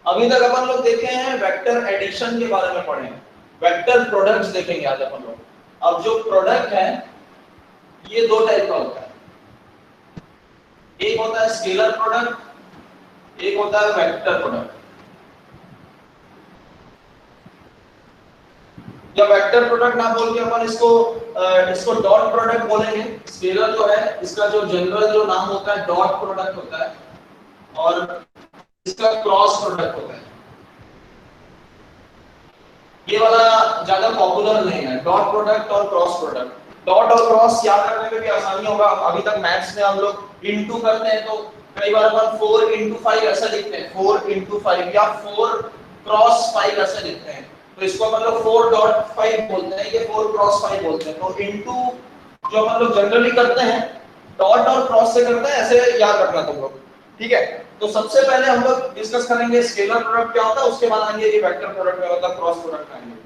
अभी तक अपन लोग देखे हैं वेक्टर एडिशन के बारे में पढ़े हैं, वेक्टर प्रोडक्ट्स देखेंगे आज अपन लोग। अब जो प्रोडक्ट है ये दो टाइप का होता है, एक होता है स्केलर प्रोडक्ट, एक होता है वेक्टर प्रोडक्ट। या वेक्टर प्रोडक्ट ना बोल के अपन इसको डॉट प्रोडक्ट बोलेंगे। स्केलर जो है इसका जो जनरल जो नाम होता है डॉट प्रोडक्ट होता है, और इसका क्रॉस प्रोडक्ट होता है। ये वाला ज्यादा पॉपुलर नहीं है, डॉट प्रोडक्ट और क्रॉस प्रोडक्ट। डॉट और क्रॉस याद रखने में भी आसानी होगा। अभी तक मैथ्स में हम लोग इनटू करते हैं तो कई बार अपन 4 into 5 ऐसा लिखते हैं, 4 into 5 या 4 क्रॉस 5 ऐसा लिखते हैं। तो इसको अपन लोग 4.5 बोलते हैं, ये 4 क्रॉस 5 बोलते हैं। तो इनटू जो अपन लोग जनरली करते हैं डॉट और क्रॉस से करते हैं, ऐसे याद रखना तुम लोग, ठीक है। तो सबसे पहले हम लोग डिस्कस करेंगे स्केलर प्रोडक्ट क्या होता है, उसके बाद आएंगे ये वेक्टर प्रोडक्ट क्या होता है, क्रॉस प्रोडक्ट आएंगे।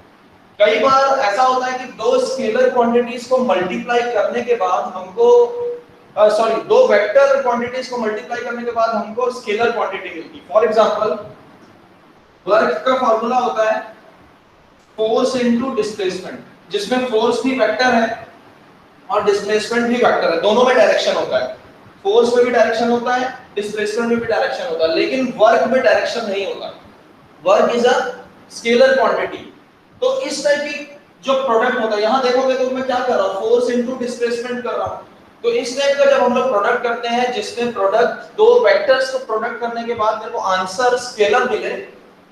कई बार ऐसा होता है कि दो स्केलर क्वांटिटीज को मल्टीप्लाई करने के बाद हमको दो वेक्टर क्वांटिटीज को मल्टीप्लाई करने के बाद हमको स्केलर क्वांटिटी मिलती है। फॉर एग्जांपल वर्क का फार्मूला होता है फोर्स इनटू डिस्प्लेसमेंट, जिसमें फोर्स भी वेक्टर है और डिस्प्लेसमेंट भी वेक्टर है, दोनों में डायरेक्शन होता है। फोर्स में भी डायरेक्शन होता है, डिस्प्लेसमेंट में भी डायरेक्शन होता है, लेकिन वर्क में डायरेक्शन नहीं होता। Work is a scalar quantity. तो इस टाइप की जो प्रोडक्ट होता है, यहां देखोगे तो मैं क्या कर रहा हूं, फोर्स इनटू डिस्प्लेसमेंट कर रहा हूं। तो इस टाइप का जब हम लोग प्रोडक्ट करते हैं जिसमें प्रोडक्ट दो वेक्टर्स को प्रोडक्ट करने के बाद मेरे को आंसर स्केलर मिले,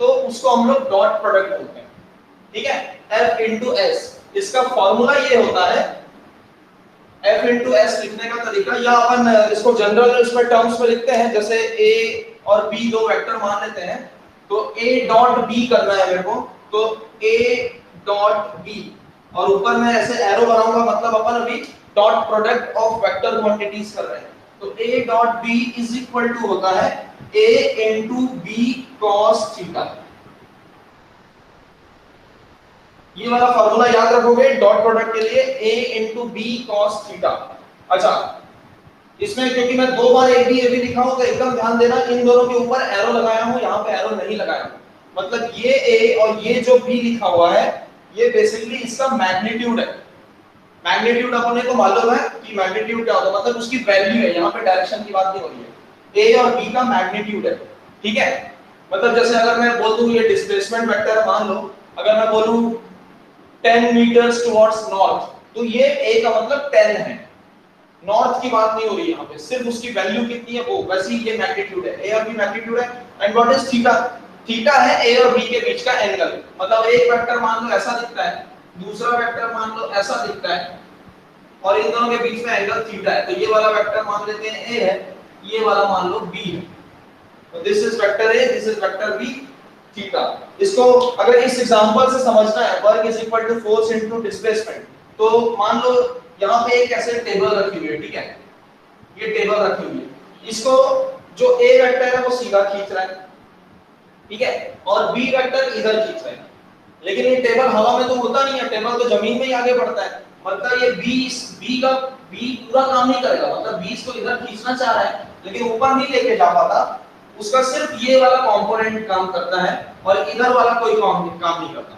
तो उसको हम लोग डॉट प्रोडक्ट बोलते हैं, ठीक है। F into S, इसका फॉर्मूला ये होता है, F into S लिखने का तरीका, या अपन इसको जनरल इसमें टर्म्स में लिखते हैं, जैसे A और B दो वेक्टर मान लेते हैं, तो A डॉट B करना है मेरे को, तो A डॉट B, और ऊपर मैं ऐसे एरो बनाऊंगा, मतलब अपन अभी dot product of vector quantities कर रहे हैं। तो A dot B is equal to होता है A into B cos theta. ये वाला फार्मूला याद रखोगे डॉट प्रोडक्ट के लिए, a into b cos theta. अच्छा, इसमें क्योंकि मैं दो बार a b लिखा हूं तो एकदम ध्यान देना, इन दोनों के ऊपर एरो लगाया हूं, यहां पे एरो नहीं लगाया हूं। मतलब ये a और ये जो b लिखा हुआ है ये बेसिकली इसका मैग्नीट्यूड है। मैग्नीट्यूड अपने को मालूम है कि मैग्नीट्यूड क्या होता है, मतलब उसकी वैल्यू है, यहां पे डायरेक्शन की बात नहीं हो रही है। a और b का मैग्नीट्यूड है, ठीक है। मतलब जैसे अगर मैं बोल दूं ये डिस्प्लेसमेंट वेक्टर मान लो, अगर मैं बोलूं 10 meters towards north, तो ये a का मतलब 10 है, नॉर्थ की बात नहीं हो रही यहाँ पे, सिर्फ उसकी वैल्यू कितनी है वो, वैसे ही ये मैग्नीट्यूड है, a और b मैग्नीट्यूड है। And what is theta? Theta है a और b के बीच का एंगल। मतलब एक वेक्टर मान लो ऐसा दिखता है, दूसरा वेक्टर मान लो ऐसा दिखता है, और इन दोनों के बीच में एंगल थीटा है। तो ये वाला वेक्टर मान लेते हैं a है, ये वाला मान लो b है। तो this is vector a, this is vector b, theta. इसको अगर इस एग्जांपल से समझना है, work is equal to force into displacement, तो मान लो यहां पे एक ऐसे टेबल रखी हुई है, ठीक है, ये टेबल रखी हुई है, इसको जो a वेक्टर है वो सीधा खींच रहा है, ठीक है, और b वेक्टर इधर खींच रहा है। लेकिन ये टेबल हवा में तो होता नहीं है, टेबल तो जमीन में ही आगे बढ़ता है। मतलब ये b पूरा काम नहीं करेगा, मतलब b इसको इधर खींचना चाह रहा है लेकिन ऊपर नहीं लेके जा पाता, उसका सिर्फ ये वाला कंपोनेंट काम करता है और इधर वाला कोई काम नहीं करता।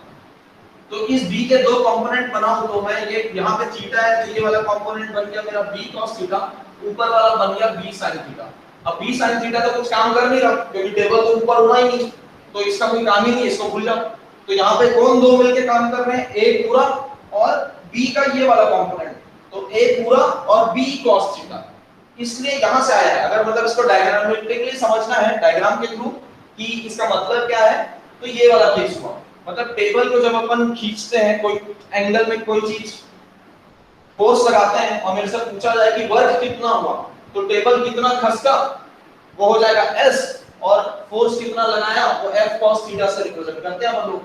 तो इस b के दो कंपोनेंट बनाऊं तो मैं ये यहाँ पे थीटा है, तो ये वाला कंपोनेंट बन गया मेरा b cos थीटा, ऊपर वाला बन गया b sin थीटा। अब b sin थीटा तो कुछ काम कर नहीं रहा क्योंकि टेबल तो ऊपर होना ही नहीं, तो इसका कोई काम ही नहीं, इसको भूल जाओ। तो यहाँ पे कौन दो मिलके काम कर रहे हैं, a पूरा और b का ये वाला कंपोनेंट, तो a पूरा और b cos थीटा, इसलिए यहां से आया है। अगर मतलब इसको डायग्रामेटिकली समझना है, डायग्राम के थ्रू कि इसका मतलब क्या है, तो ये वाला केस हुआ। मतलब टेबल को जब अपन खींचते हैं, कोई एंगल में कोई चीज फोर्स लगाते हैं और मेरे से पूछा जाए कि वर्क कितना हुआ, तो टेबल कितना खसका वो हो जाएगा s, और फोर्स कितना लगाया वो f cos थीटा से रिप्रेजेंट करते हैं हम लोग।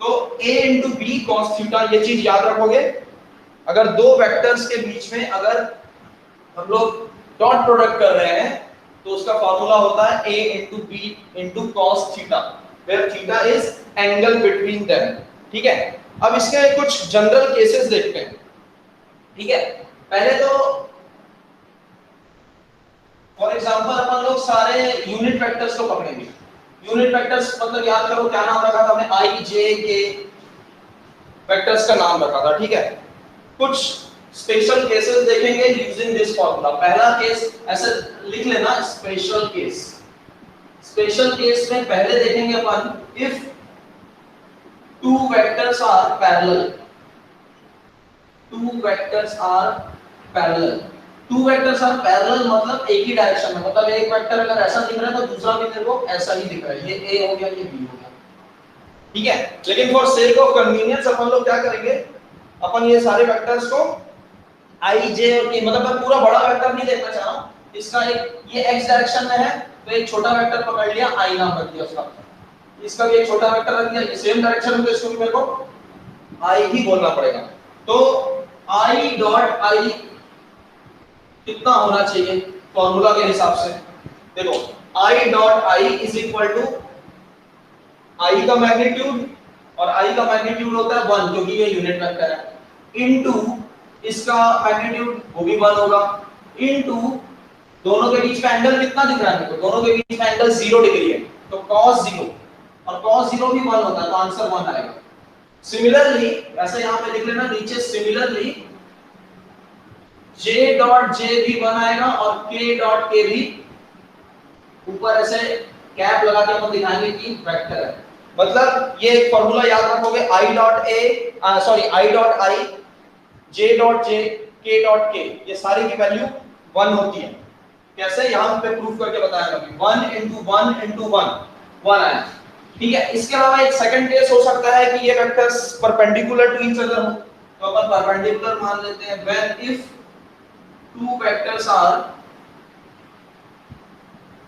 तो a into b cos theta, ये चीज याद रखोगे। अगर दो वेक्टर्स के बीच में अगर हम लोग डॉट प्रोडक्ट कर रहे हैं तो उसका फार्मूला होता है a into b into cos theta, where theta is angle between them, ठीक है, अब इसके कुछ जनरल केसेस देखते हैं। ठीक है, पहले तो फॉर एग्जांपल अपन लोग सारे यूनिट वेक्टर्स को पकड़ेंगे। यूनिट वेक्टर्स मतलब याद करो क्या नाम रखा था हमने, आई जे के वेक्टर्स का नाम रखा था। ठीक है, कुछ स्पेशल केसेस देखेंगे यूजिंग दिस फॉर्मूला। पहला केस ऐसे लिख लेना, स्पेशल केस। स्पेशल केस में पहले देखेंगे अपन, if two vectors are parallel, two vectors are parallel. Two vectors are parallel मतलब एक ही डायरेक्शन में, मतलब एक वेक्टर अगर ऐसा दिख रहा है तो दूसरा भी मेरे को ऐसा ही दिख रहा है, ये ए हो गया ये बी हो गया। ठीक है, लेकिन फॉर सेक ऑफ कन्वीनियंस अपन लोग क्या करेंगे, अपन ये सारे वेक्टर्स को आई जे और के, मतलब मैं पूरा बड़ा वेक्टर नहीं देखना चाह रहा हूं, इसका एक ये एक्स डायरेक्शन में है तो एक छोटा वेक्टर पकड़ लिया, आई नाम रख दिया उसका, इसका भी एक छोटा वेक्टर रख दिया, ये सेम डायरेक्शन में, तो इसको भी मेरे को आई ही बोलना पड़ेगा। तो आई डॉट आई कितना होना चाहिए फॉर्मूला के हिसाब से, देखो I dot I is equal to I का मैग्नीट्यूड, और आई का मैग्नीट्यूड होता है 1 क्योंकि ये यूनिट वेक्टर है, इनटू इसका मैग्नीट्यूड वो भी 1 होगा, इनटू दोनों के बीच का एंगल कितना दिख रहा है, देखो दोनों के बीच का एंगल 0 डिग्री है, तो cos 0, और cos 0 भी 1 होता है तो आंसर 1 आएगा। सिमिलरली ऐसे यहां पे लिख लेना नीचे, सिमिलरली j डॉट j भी 1 आएगा और k डॉट k भी, ऊपर ऐसे कैप लगा के अपन दिखाएंगे कि वेक्टर है। मतलब ये एक फार्मूला याद रखोगे, i dot a sorry i dot i, j dot j, k dot k, ये सारी की वैल्यू 1 होती है। कैसे, यहां पे प्रूफ करके बताया कभी, 1 into 1 into 1 आया। ठीक है, इसके अलावा एक सेकंड केस हो सकता है कि ये vectors perpendicular to each other हो, तो अपन परपेंडिकुलर मान लेते हैं, when if two vectors are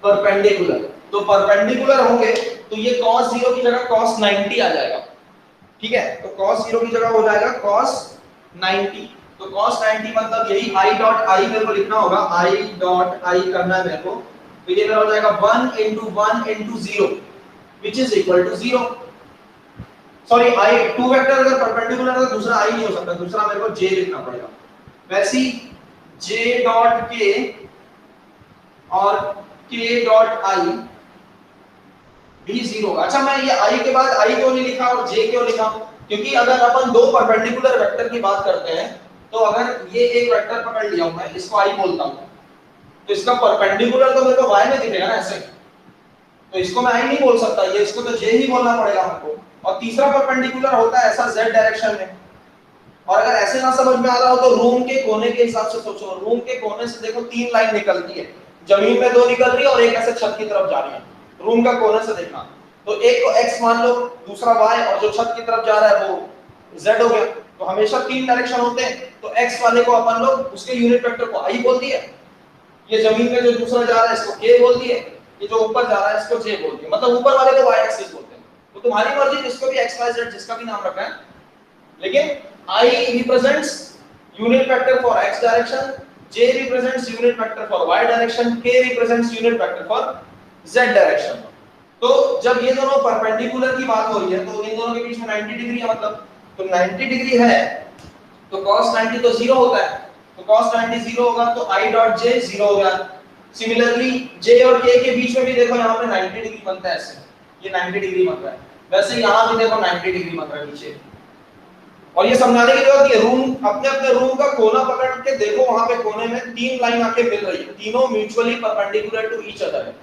perpendicular, तो परपेंडिकुलर होंगे तो ये cos 0 की जगह cos 90 आ जाएगा। ठीक है, तो cos 0 की जगह हो जाएगा cos 90, तो cos 90 मतलब यही i डॉट i मेरे को लिखना होगा, i डॉट i करना है मेरे को, तो ये मेरा हो जाएगा 1 into 1 into 0 which is equal to 0। Sorry i two vector अगर परपेंडिकुलर है तो दूसरा i नहीं हो सकता, दूसरा मेरे को j लिखना पड़ेगा। वैसे j डॉट k और k डॉट i भी 0। अच्छा, मैं ये i के बाद i क्यों नहीं लिखा और j क्यों लिखा, क्योंकि अगर अपन दो परपेंडिकुलर वेक्टर की बात करते हैं तो अगर ये एक वेक्टर पकड़ लिया हूं मैं, इसको i बोलता हूं, तो इसका परपेंडिकुलर तो मेरे को y में दिखेगा ना ऐसे, तो इसको मैं i नहीं बोल सकता, ये इसको तो j ही बोलना पड़ेगा हमको। और तीसरा परपेंडिकुलर होता है ऐसा z डायरेक्शन में, और अगर ऐसे ना समझ में आ रहा हो तो रूम के कोने के हिसाब से सोचो, रूम के कोने से देखो 3 लाइन निकलती है, जमीन में 2 निकल रही है और एक ऐसे छत की तरफ जा रही है, रूम का कोने से देखना, तो एक को x मान लो, दूसरा y, और जो छत की तरफ जा रहा है वो z हो गया। तो हमेशा 3 डायरेक्शन होते हैं, तो x वाले को अपन लोग उसके यूनिट वेक्टर को i बोल दिए, ये जमीन में जो दूसरा जा रहा है इसको k बोल दिए, ये जो ऊपर जा रहा है इसको j बोल दिए, मतलब ऊपर वाले को y एक्सिस बोलते हैं। तो तुम्हारी मर्जी जिसको भी x y z जिसका भी नाम रखना है, लेकिन I represents unit vector for x direction, J represents unit vector for y direction, K represents unit vector for z direction। तो जब ये दोनों परपेंडिकुलर की बात हो रही है तो इन दोनों के बीच में 90 डिग्री है, मतलब तो 90 डिग्री है तो cos 90 तो 0 होता है, तो cos 90 0 होगा तो I डॉट j 0 हो गया। सिमिलरली j और k के बीच में भी देखो यहाँ पे 90 डिग्री बनता है, ऐसे ये 90 डिग्री बन रहा है, वैसे यहाँ भी देखो 90 डिग्री बन रहा है नीचे। और ये समझाने की जरूरत है, रूम अपने अपने रूम का कोना पकड़ के देखो, वहां पे कोने में 3 लाइन आके मिल रही है, तीनों mutually perpendicular to each other है,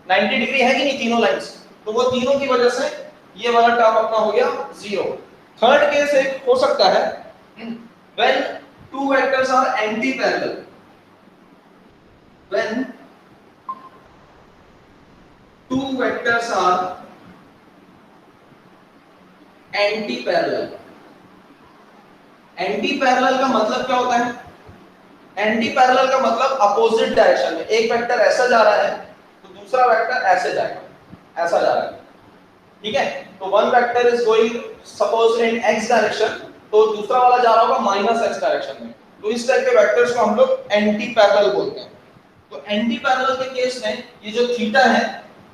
90 डिग्री है कि नहीं तीनों लाइंस, तो वो तीनों की वजह से ये वाला टर्म अपना हो गया 0। थर्ड केस एक हो सकता है when two vectors are anti parallel, when two vectors are anti parallel. Anti parallel का मतलब क्या होता है, एंटी पैरेलल का मतलब अपोजिट डायरेक्शन में, एक वेक्टर ऐसा जा रहा है तो दूसरा वेक्टर ऐसे जाएगा, ऐसा जा रहा है। ठीक है, तो one vector is going suppose in x direction, तो दूसरा वाला जा रहा होगा माइनस x डायरेक्शन में, तो इस टाइप के वेक्टर्स को हम लोग एंटी पैरेलल बोलते हैं। तो एंटी पैरेलल के केस में ये जो थीटा है,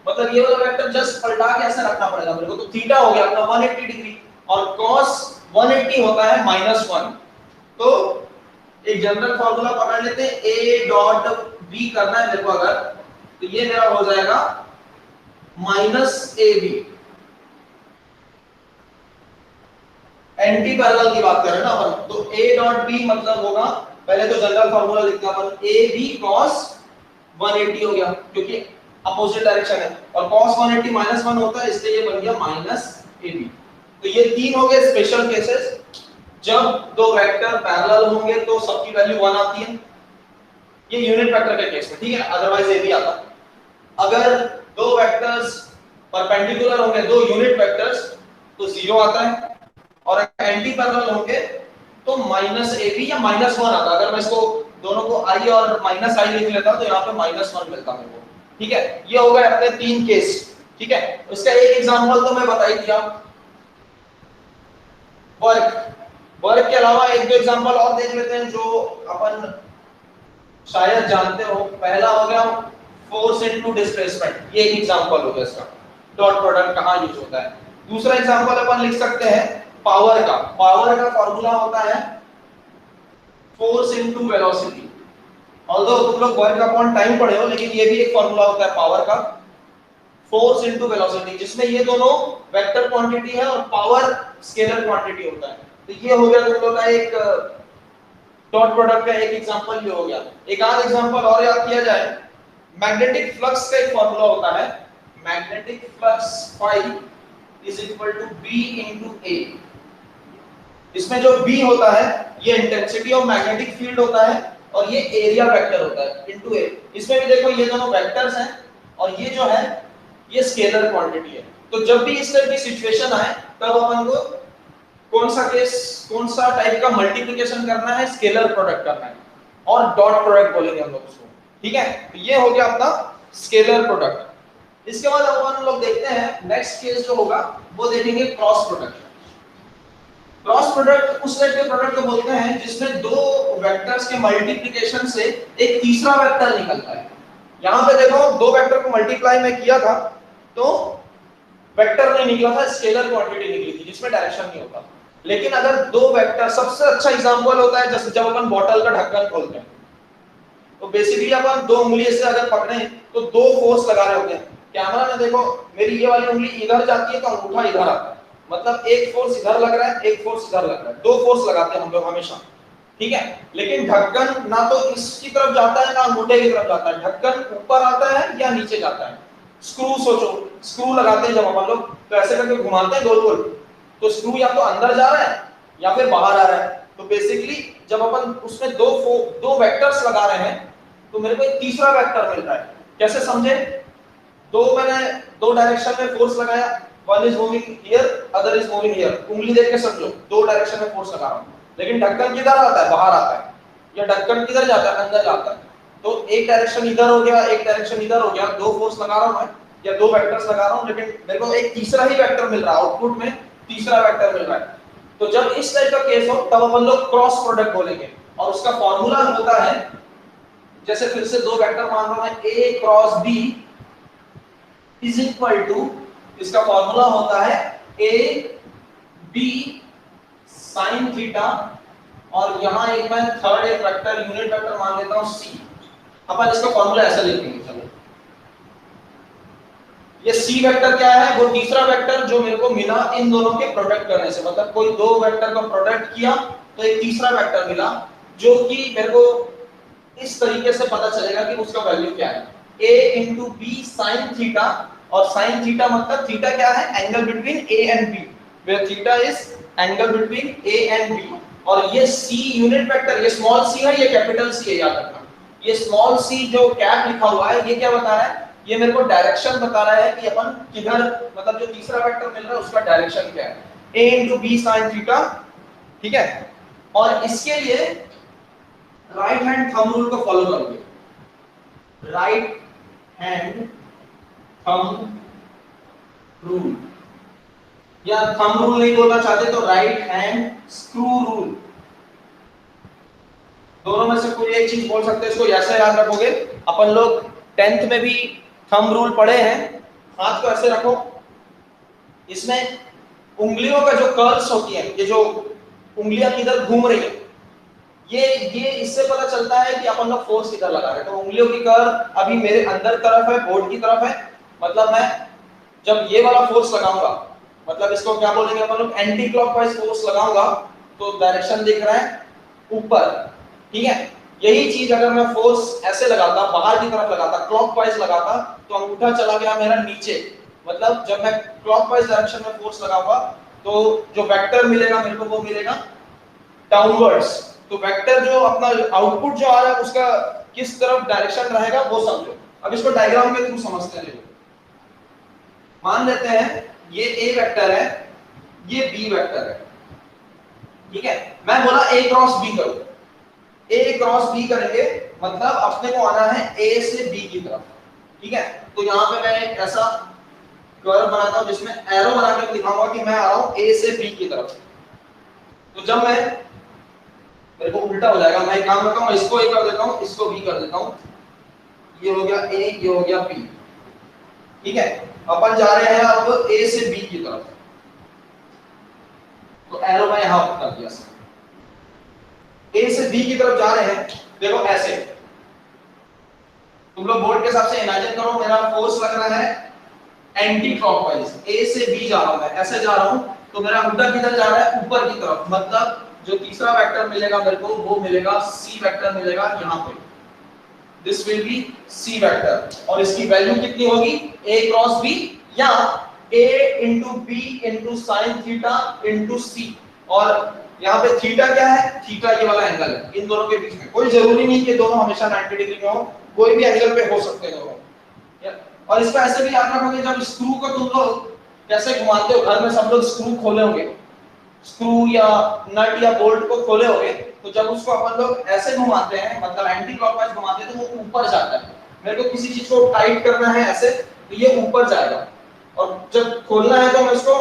मतलब ये वाला वेक्टर जस्ट पलटा के ऐसे रखना पड़ेगा मेरे को, तो थीटा हो गया अपना 180 डिग्री, और cos 180 होता है -1। तो एक जनरल फॉर्मूला पकड़ लेते हैं, a डॉट b करना है मेरे को अगर, तो ये मेरा हो जाएगा -ab। एंटी पैरेलल की बात करें ना अपन, तो a डॉट b मतलब होगा, पहले तो जनरल फॉर्मूला लिखते हैं अपन, ab cos 180 हो गया क्योंकि अपोजिट डायरेक्शन है, और cos 180 -1 होता है, इसलिए ये बन गया -ab। तो ये तीन हो गए स्पेशल केसेस, जब दो वेक्टर पैरेलल होंगे तो सबकी वैल्यू 1 आती है, ये यूनिट वेक्टर के केस में, ठीक है, अदरवाइज ये भी आता। अगर दो वेक्टर्स परपेंडिकुलर होंगे, दो यूनिट वेक्टर्स, तो 0 आता है, और एंटी पैरेलल होंगे तो -ab या -1 आता है। अगर मैं इसको दोनों को i और -i लिख लेता तो यहाँ पे -1 मिलता मेरे को, ठीक है। ये हो गए अपने तीन केस, ठीक है। इसका एक एग्जांपल तो मैं बता ही दिया। वर्क के अलावा एक दो एग्जांपल और देख लेते हैं जो अपन शायद जानते हो। पहला हो गया फोर्स इनटू डिस्प्लेसमेंट, ये एक एग्जांपल हो गया इसका, डॉट प्रोडक्ट कहां यूज होता है। दूसरा एग्जांपल अपन लिख सकते हैं पावर का। पावर का फॉर्मूला होता है फोर्स इनटू वेलोसिटी। ऑल्दो तुम लोग वर्क अपॉन टाइम पढ़े हो, लेकिन ये भी एक फॉर्मूला होता है पावर का, फोर्स इनटू वेलोसिटी, जिसमें ये दोनों वेक्टर क्वांटिटी है और पावर स्केलर क्वांटिटी होता है। तो ये हो गया तुम लोग का एक डॉट प्रोडक्ट का एक एग्जांपल ये हो गया। एक आध एग्जांपल और याद किया जाए, मैग्नेटिक फ्लक्स का एक फॉर्मूला होता है, magnetic flux phi is equal to b into a। इसमें जो b होता है ये इंटेंसिटी ऑफ मैग्नेटिक फील्ड होता है, और ये एरिया वेक्टर होता है इनटू a। इसमें भी देखो ये दोनों वेक्टर्स हैं, और ये जो है ये स्केलर क्वांटिटी है। तो जब भी इस तरह की सिचुएशन आए तब अपन को कौन सा टाइप का मल्टीप्लिकेशन करना है, स्केलर प्रोडक्ट करना है, और डॉट प्रोडक्ट बोलेंगे हम लोग उसको, ठीक है। तो ये हो गया अपना स्केलर प्रोडक्ट। इसके बाद अपन लोग देखते हैं नेक्स्ट केस जो होगा वो देखेंगे क्रॉस प्रोडक्ट। क्रॉस प्रोडक्ट उस टाइप के प्रोडक्ट को बोलते हैं जिसमें दो वेक्टर्स के मल्टीप्लिकेशन से एक तीसरा वेक्टर निकलता है। यहां पे देखो दो वेक्टर को मल्टीप्लाई में किया था तो वेक्टर नहीं निकला था, स्केलर क्वांटिटी निकली थी जिसमें डायरेक्शन नहीं होता। लेकिन अगर दो वेक्टर, सबसे अच्छा एग्जांपल होता है जैसे जब अपन बॉटल का ढक्कन खोलते हैं, तो बेसिकली अपन दो उंगली से अगर पकड़े तो दो फोर्स लगा रहे होते हैं। कैमरा में देखो मेरी ये वाली उंगली इधर जाती है तो अंगूठा इधर आता है, मतलब एक फोर्स इधर लग रहा है, एक फोर्स इधर लग रहा है, दो फोर्स लगाते हैं हम लोग हमेशा, ठीक है। लेकिन ढक्कन ना तो इसकी तरफ जाता है ना अंगूठे की तरफ जाता है, ढक्कन ऊपर आता है या नीचे जाता है। स्क्रू सोचो, स्क्रू लगाते हैं जब अपन लोग तो ऐसे करके घुमाते हैं गोल गोल, तो स्क्रू या तो अंदर जा रहा है या फिर बाहर आ रहा है। तो बेसिकली जब अपन उसमें दो वेक्टर्स लगा रहे हैं तो मेरे को एक तीसरा वेक्टर मिल रहा है। कैसे समझे? मैंने दो डायरेक्शन में फोर्स लगाया, one is moving here, other is moving here. उंगली देख के समझो दो डायरेक्शन में फोर्स लगा रहा हूं, लेकिन ढक्कन किधर आता है? बाहर आता है। या ढक्कन किधर जाता है? अंदर जाता है। तो एक डायरेक्शन इधर हो गया, एक डायरेक्शन इधर हो गया, दो फोर्स लगा रहा हूं मैं या दो वेक्टर्स लगा रहा हूं, लेकिन मेरे को एक तीसरा ही वेक्टर मिल रहा है, आउटपुट में तीसरा वेक्टर मिल रहा है। तो जब इस टाइप का केस हो तब अपन लोग क्रॉस प्रोडक्ट बोलेंगे, और उसका फॉर्मूला होता है, जैसे फिर से दो वेक्टर मान रहा हूं a cross b is equal to, इसका फॉर्मूला होता है a b sin थीटा, और यहां एक मैं थर्ड एक वेक्टर यूनिट वेक्टर मान लेता हूं c। अपन इसका फॉर्मूला ऐसा लिखेंगे, चलो ये c वेक्टर क्या है? वो तीसरा वेक्टर जो मेरे को मिला इन दोनों के प्रोडक्ट करने से, मतलब कोई दो वेक्टर का प्रोडक्ट किया तो एक तीसरा वेक्टर मिला, जो कि मेरे को इस तरीके से पता चलेगा कि उसका वैल्यू क्या है, a into b sin theta. और sin थीटा मतलब थीटा क्या है? Angle between a and b, where theta is angle between a and b। और ये c यूनिट वेक्टर, ये स्मॉल c है, ये कैपिटल c है, याद रखना। ये स्मॉल c जो कैप लिखा हुआ है, ये क्या बता रहा है? ये मेरे को डायरेक्शन बता रहा है कि अपन किधर, मतलब जो तीसरा वेक्टर मिल रहा है उसका डायरेक्शन क्या है, a into b sin theta, ठीक है। और इसके लिए राइट हैंड थंब रूल को फॉलो करोगे, राइट हैंड थंब रूल, या थंब रूल नहीं बोलना चाहते तो राइट हैंड स्क्रू रूल, दोनों में से कोई एक चीज बोल सकते हैं। इसको ऐसे याद रखोगे, अपन लोग 10th में भी थंब रूल पढ़े हैं। हाथ को ऐसे रखो, इसमें उंगलियों का जो कर्ल्स होती है, ये जो उंगलियां किधर घूम रही है, ये इससे पता चलता है कि अपन लोग फोर्स किधर लगा रहे हैं। तो उंगलियों की कर्व अभी मेरे अंदर तरफ है, बोर्ड की तरफ है, मतलब मैं जब ये वाला फोर्स लगाऊंगा, मतलब इसको क्या बोलेंगे अपन लोग, एंटी क्लॉकवाइज फोर्स लगाऊंगा, तो डायरेक्शन दिख रहा है ऊपर, ठीक है। यही चीज अगर मैं फोर्स ऐसे लगाता, बाहर की तरफ लगाता, क्लॉकवाइज लगाता, तो अंगूठा चला गया मेरा नीचे, मतलब जब मैं क्लॉकवाइज डायरेक्शन में फोर्स लगाऊंगा तो जो वेक्टर मिलेगा मेरे को वो मिलेगा डाउनवर्ड्स। तो वेक्टर जो अपना आउटपुट जो आ रहा है उसका किस तरफ डायरेक्शन रहेगा वो समझो। अब इसको डायग्राम के थ्रू समझते हैं। मान लेते हैं ये ए वेक्टर है, ये बी वेक्टर है, ठीक है। मैं बोला ए क्रॉस बी करो, ए क्रॉस बी करेंगे मतलब अपने को आना है ए से बी की तरफ, ठीक है। तो यहाँ पे मैं एक ऐसा कर्व बनाता हूं जिसमें एरो बना के दिखाऊंगा कि मैं आ रहा हूं ए से बी की तरफ। तो जब मैं, मेरे को उल्टा हो जाएगा, मैं एक काम करता हूं, इसको ए कर देता हूं, इसको बी कर देता हूं, ये हो गया ए, ये हो गया बी, ठीक है। अपन जा रहे हैं अब ए से बी की तरफ, तो एरो मैं यहां पर कर दिया, ए से बी की तरफ जा रहे हैं। देखो ऐसे तुम लोग बोर्ड के हिसाब से इमेजिन करो, मेरा फोर्स लग रहा है एंटी क्लॉकवाइज, ए से बी जा रहा हूं, मैं ऐसे जा रहा हूं, तो मेरा अंगूठा किधर जा रहा है, ऊपर की तरफ, मतलब जो तीसरा वेक्टर मिलेगा मेरे को वो मिलेगा सी वेक्टर मिलेगा यहां पे, this will be c vector, और इसकी वैल्यू कितनी होगी, a क्रॉस b, या a into b into sin theta into c, और यहाँ पे थीटा क्या है, थीटा ये वाला एंगल है, इन दोनों के बीच में कोई जरूरी नहीं कि दोनों हमेशा 90 डिग्री में हो, कोई भी एंगल पे हो सकते हैं दोनों। और इसको ऐसे भी याद रखोगे, जब स्क्रू को तुम लोग कैसे घुमाते हो, घर में सब लोग स्क्रू खोले होंगे, स्क्रू या नट या बोल्ट को खोले होंगे, तो जब उसको अपन लोग ऐसे घुमाते हैं, मतलब एंटी क्लॉकवाइज घुमाते हैं, तो वो ऊपर जाता है। मेरे को किसी चीज को टाइट करना है ऐसे, तो ये ऊपर जाएगा, और जब खोलना है तो मैं इसको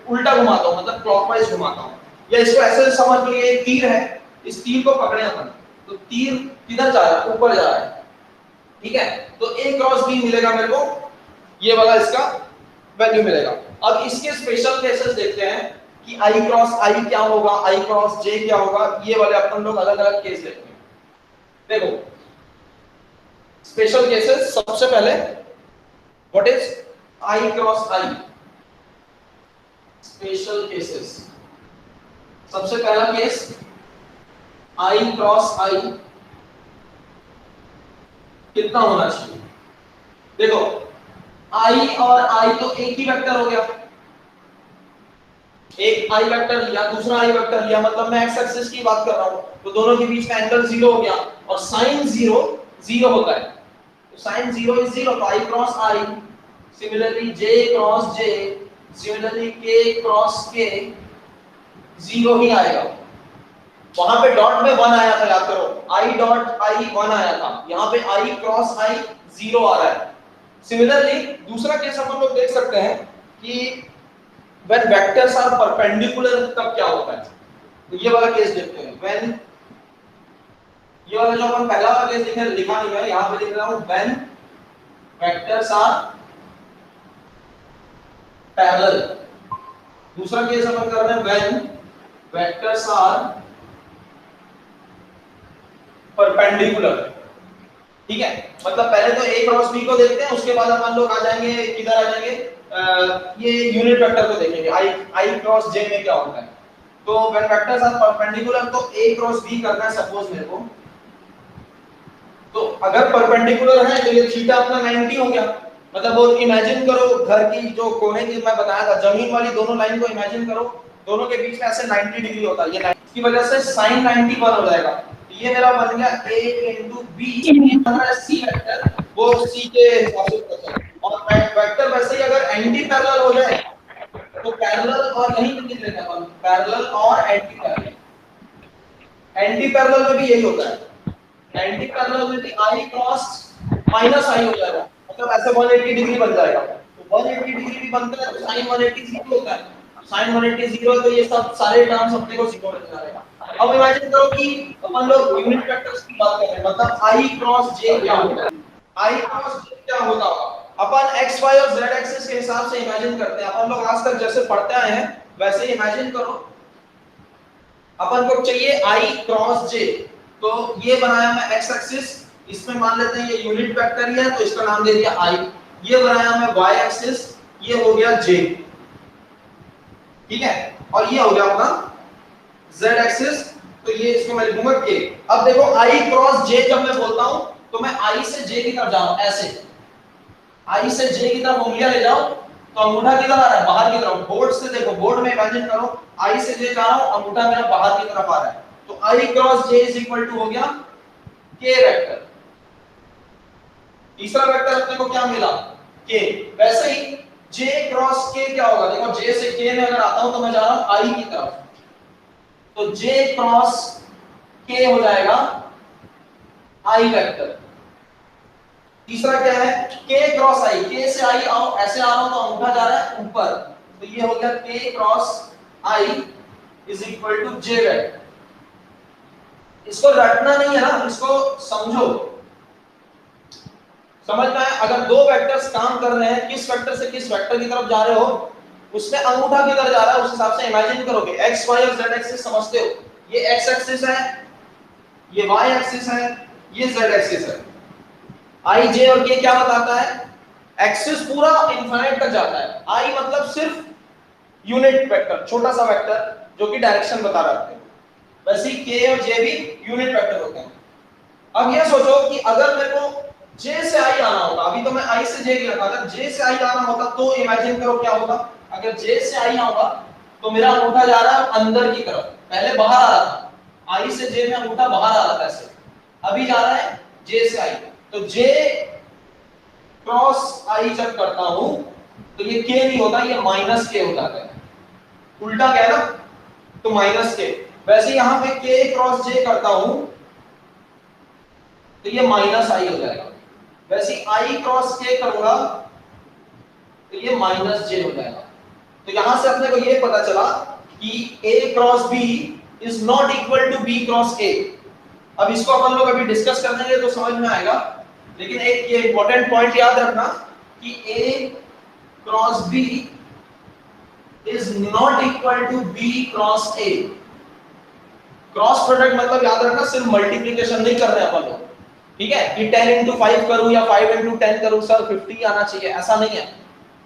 उल्टा घुमाता हूं, मतलब क्लॉकवाइज घुमाता हूं। या इसको ऐसे समझ लीजिए, एक तीर है, इस तीर को पकड़े अपन, तो तीर किधर जा रहा है, ऊपर जा रहा है, ठीक है। तो a क्रॉस b मिलेगा मेरे को, ये वाला इसका वैल्यू मिलेगा। अब इसके स्पेशल केसेस देखते हैं कि i क्रॉस i क्या होगा, i क्रॉस j क्या होगा, ये वाले अपन लोग अलग अलग केस देखते हैं। देखो स्पेशल केसेस, सबसे पहले what is i cross i, special cases. सबसे पहला केस i क्रॉस i कितना होना चाहिए, देखो i और i तो एक ही वेक्टर हो गया, एक i वेक्टर लिया, दूसरा i वेक्टर लिया, मतलब मैं x एक्सिस की बात कर रहा हूं, तो दोनों के बीच का एंगल 0 हो गया, और sin 0 0 होता है, तो sin 0 is 0, तो i cross i, similarly j cross j, similarly k cross k 0 ही आएगा। वहां पे डॉट में 1 आया था, याद करो, i डॉट i 1 आया था, यहाँ पे i क्रॉस i 0 आ रहा है। सिमिलरली दूसरा केस हम लोग देख सकते हैं कि when vectors are perpendicular तब क्या होता है, तो ये वाला केस देखते हैं। when, ये वाला जो अपन पहला वाला केस लिखे, लिखा नहीं है, यहाँ पे लिख रहा हूं when vectors are parallel। दूसरा केस अपन कर रहे हैं when vectors are परपेंडिकुलर, ठीक है। मतलब पहले तो a क्रॉस b को देखते हैं, उसके बाद अपन लोग आ जाएंगे, किधर आ जाएंगे, ये यूनिट वेक्टर को देखेंगे, i क्रॉस j में क्या होता है। तो व्हेन वेक्टर्स आर परपेंडिकुलर, तो a क्रॉस b करना है सपोज मेरे को, तो अगर परपेंडिकुलर है तो ये थीटा अपना 90 हो गया, मतलब वो इमेजिन करो घर की जो कोने की मैं बताया था, जमीन वाली दोनों लाइन को इमेजिन करो, दोनों के बीच में ऐसे 90 डिग्री होता है, ये 90 की वजह से sin 90 1 हो जाएगा। ये मेरा बन गया a into b, c vector, वो c के हिसाब से पता है। और वेक्टर वैसे ही अगर एंटी पैरेलल हो जाए तो पैरेलल और यही लिख लेते हैं अपन, पैरेलल और एंटी पैरेलल। एंटी पैरेलल में भी यही होता है, एंटी पैरेलल में भी i क्रॉस माइनस i हो जाएगा, मतलब ऐसे 180 डिग्री बन जाएगा, तो 180 डिग्री भी बनता है तो sin 180 0 होता है, sin 180 0 है तो ये सब सारे टर्म्स अपने को 0 बन जाएगा। अब इमेजिन करो कि अपन लोग यूनिट वेक्टर्स की बात कर रहे हैं, मतलब i क्रॉस j क्या होता है, i क्रॉस j क्या होता होगा, अपन x y और z एक्सिस के हिसाब से इमेजिन करते हैं। अपन लोग आज तक जैसे पढ़ते आए हैं वैसे इमेजिन करो अपन को चाहिए i क्रॉस j, तो ये बनाया मैं x एक्सिस, इसमें मान लेते हैं ये यूनिट वेक्टर ही है तो इसका नाम दे दिया i, ये बनाया मैं y एक्सिस, ये हो गया j, ठीक है, और ये हो गया अपना z एक्सिस, तो ये इसको मैं लिखूंगा k। अब देखो i क्रॉस j जब मैं बोलता हूं तो मैं i से j की तरफ जा रहा हूं, ऐसे i से j की तरफ उंगलियां ले जाओ तो अंगूठा किधर आ रहा है, बाहर की तरफ। बोर्ड से देखो, बोर्ड में इमेजिन करो i से j जा रहा हूं, अंगूठा मेरा बाहर की तरफ आ रहा है, तो i cross j is equal to हो गया k वेक्टर। तीसरा वेक्टर अपने को क्या मिला, k। वैसे ही j क्रॉस k क्या होगा, देखो j से k में अगर आता हूं तो मैं जा रहा हूं i की तरफ, तो j क्रॉस k हो जाएगा i वेक्टर। तीसरा क्या है, k क्रॉस i, k से i आओ, ऐसे आ रहा हूं तो अंगूठा जा रहा है ऊपर, तो ये हो गया k cross i is equal to j vector. इसको रटना नहीं है ना, इसको समझो, समझ में आया। अगर दो वेक्टर्स काम कर रहे हैं, किस वेक्टर से किस वेक्टर की तरफ जा रहे हो, उसमें अंगूठा किधर जा रहा है उस हिसाब से इमेजिन करोगे। x y और z एक्सिस समझते हो, ये x एक्सिस है, ये y एक्सिस है, ये z एक्सिस है। i j और k क्या बताता है, एक्सिस पूरा इनफिनिट तक जाता है, i मतलब सिर्फ यूनिट वेक्टर, छोटा सा वेक्टर जो कि डायरेक्शन बता रहा है। वैसे ही k और j भी यूनिट वेक्टर होते हैं। अब ये सोचो कि अगर मेरे को j से i आना होता, अभी तो मैं i से j गया था, अगर j से i आना होता तो इमेजिन करो क्या होगा। अगर j से i आऊंगा तो मेरा अंगूठा जा रहा है अंदर की तरफ, पहले बाहर आ रहा था, i से j में अंगूठा बाहर आ रहा था ऐसे, अभी जा रहा है j से i, तो j क्रॉस i जब करता हूं तो ये k नहीं होता, ये माइनस k हो जाता है, उल्टा क्या है ना, तो माइनस k। वैसे यहां पे k क्रॉस j करता हूं तो ये माइनस i हो जाएगा, वैसे i क्रॉस k करूंगा तो ये माइनस j हो जाएगा। तो यहां से अपने को ये पता चला कि a cross b is not equal to b cross a। अब इसको अपन लोग अभी डिस्कस कर लेंगे तो समझ में आएगा, लेकिन एक ये इंपॉर्टेंट पॉइंट याद रखना कि a cross b is not equal to b cross a। Cross product मतलब याद रखना सिर्फ मल्टीप्लिकेशन नहीं कर रहे अपन लोग, ठीक है, कि 10 into 5 करूं या 5 into 10 करूं सर 50 आना चाहिए, ऐसा नहीं है।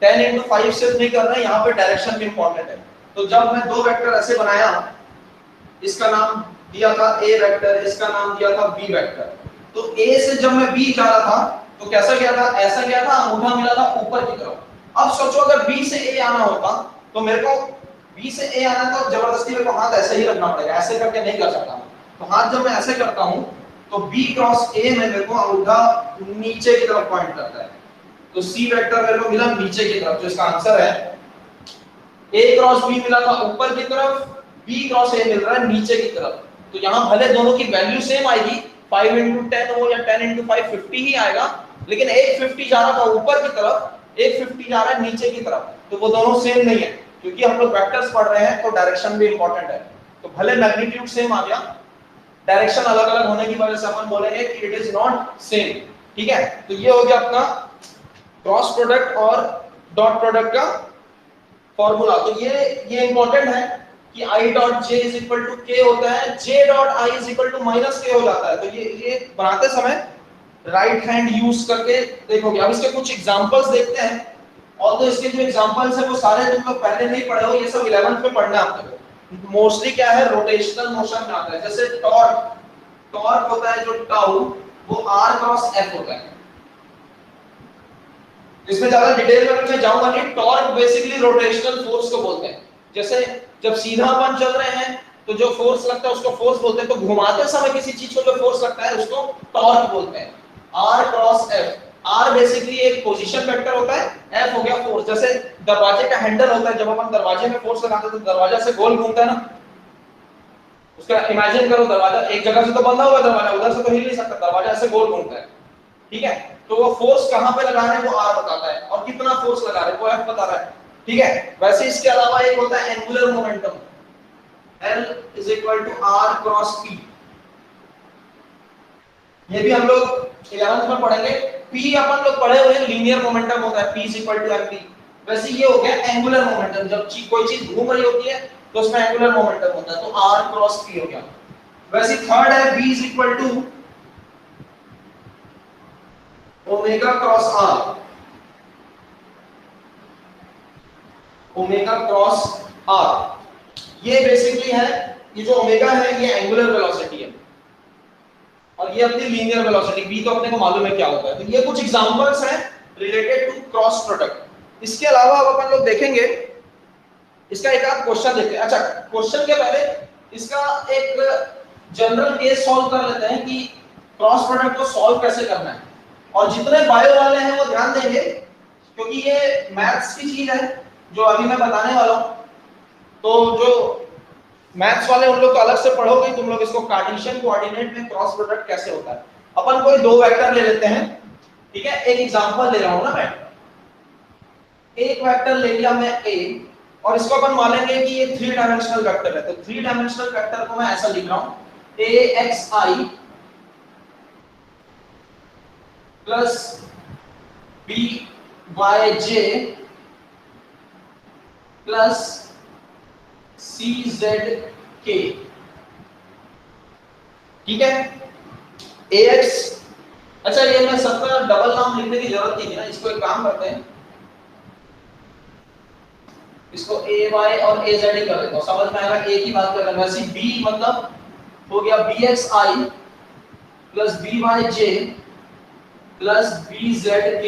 10 into 5 सिर्फ नहीं कर रहे हैं, यहाँ पे डायरेक्शन भी इंपॉर्टेंट है। तो जब मैं दो वेक्टर ऐसे बनाया, इसका नाम दिया था a वेक्टर, इसका नाम दिया था b वेक्टर, तो a से जब मैं b जा रहा था तो कैसा गया था, ऐसा गया था, अंगूठा मिला था ऊपर की तरफ। अब सोचो अगर b से a आना होता तो मेरे को b से a आना तो जबरदस्ती मेरे को हाथ ऐसे ही रखना पड़ेगा, ऐसे करके नहीं कर सकता। तो हाथ जब मैं ऐसे करता हूं तो b क्रॉस a में मेरे को अंगूठा नीचे की तरफ पॉइंट करता है, तो c वेक्टर मेरे को मिला नीचे की तरफ, जो इसका आंसर है a क्रॉस b मिला था ऊपर की तरफ, b क्रॉस a मिल रहा है नीचे की तरफ। तो यहां भले दोनों की वैल्यू सेम आएगी, 5 into 10 हो या 10 into 5 50 ही आएगा, लेकिन एक 50 जा रहा था ऊपर की तरफ, एक 50 जा रहा है नीचे की तरफ, तो वो दोनों सेम नहीं है, क्योंकि हम लोग वेक्टर्स पढ़ रहे हैं तो डायरेक्शन भी इंपॉर्टेंट है। तो भले मैग्नीट्यूड सेम आ गया, डायरेक्शन अलग अलग होने की वजह से अपन बोलेंगे कि इट इज नॉट सेम, ठीक है। तो ये हो गया अपना क्रॉस प्रोडक्ट और डॉट प्रोडक्ट का फॉर्मूला। तो ये इंपॉर्टेंट है कि i dot j is equal to k होता है, j dot i is equal to minus k हो जाता है। तो ये बनाते समय राइट हैंड यूज करके देखोगे। अब इसके कुछ एग्जांपल्स देखते हैं, और तो इसके जो एग्जांपल्स है वो सारे तुम लोग पहले नहीं पढ़े हो, ये सब 11th में पढ़ना है आपको। मोस्टली क्या है, रोटेशनल मोशन में आता है, जैसे टॉर्क, टॉर्क होता है जो टाउ, वो r क्रॉस f होता है। इसमें ज्यादा डिटेल में मैं जाऊंगा नहीं, टॉर्क बेसिकली रोटेशनल फोर्स को बोलते हैं। जैसे जब सीधा अपन चल रहे हैं तो जो फोर्स लगता है उसको फोर्स बोलते हैं, तो घुमाते समय किसी चीज को जो फोर्स लगता है उसको टॉर्क बोलते हैं। r cross f, r basically एक पोजीशन वेक्टर होता है, f हो गया फोर्स। जैसे दरवाजे का हैंडल होता है, जब अपन दरवाजे में फोर्स लगाते हैं तो दरवाजा से गोल घूमता है ना, उसका इमेजिन करो, दरवाजा एक जगह से तो बंधा हुआ है, दरवाजा उधर से तो हिल नहीं सकता, दरवाजा ऐसे गोल घूमता है, ठीक है। तो वो फोर्स कहां पे लगा रहे हैं वो r बताता है, और कितना फोर्स लगा रहे हैं वो f बता रहा है, ठीक है। वैसे इसके अलावा एक होता है angular momentum, L is equal to r cross p, ये भी हम लोग 11th में पढ़ेंगे। p अपन लोग पढ़े हुए हैं, लीनियर मोमेंटम होता है, p is equal to mp। वैसे ये हो गया एंगुलर मोमेंटम, जब कोई चीज घूम रही होती है तो उसमें एंगुलर मोमेंटम होता है, तो r क्रॉस p हो गया। वैसे थर्ड है v is equal to omega cross r, omega cross r। ये बेसिकली है, ये जो ओमेगा है ये एंगुलर वेलोसिटी है और ये अपनी लीनियर वेलोसिटी v तो अपने को मालूम है क्या होता है। तो ये कुछ एग्जांपल्स हैं रिलेटेड टू क्रॉस प्रोडक्ट। इसके अलावा अब अपन लोग देखेंगे इसका एक आध क्वेश्चन देखते हैं। अच्छा, क्वेश्चन के पहले इसका एक जनरल केस सॉल्व कर लेते हैं कि क्रॉस प्रोडक्ट को सॉल्व कैसे करना है। और जितने बायो वाले हैं वो ध्यान देंगे क्योंकि ये मैथ्स की चीज है जो अभी मैं बताने वाला हूं। तो जो मैथ्स वाले उन लोग तो अलग से पढ़ोगे, तुम लोग इसको कार्टेशियन कोऑर्डिनेट में क्रॉस प्रोडक्ट कैसे होता है। अपन कोई दो वेक्टर ले लेते हैं, ठीक है, एक एग्जांपल ले रहा हूं ना मैं। एक वेक्टर ले लिया मैं a और इसको अपन मानेंगे कि ये 3 डायमेंशनल वेक्टर है। तो 3 डायमेंशनल वेक्टर को मैं ऐसा लिख रहा हूं axi plus byj plus czk, ठीक है। ax, अच्छा ये मैं सबका डबल नाम लिखने की जरूरत नहीं है ना, इसको एक काम करते हैं, इसको ay और az ही कर देता हूं, समझ में आएगा। a की बात कर रहे हैं, वैसे b मतलब हो गया bxi plus byj plus bzk।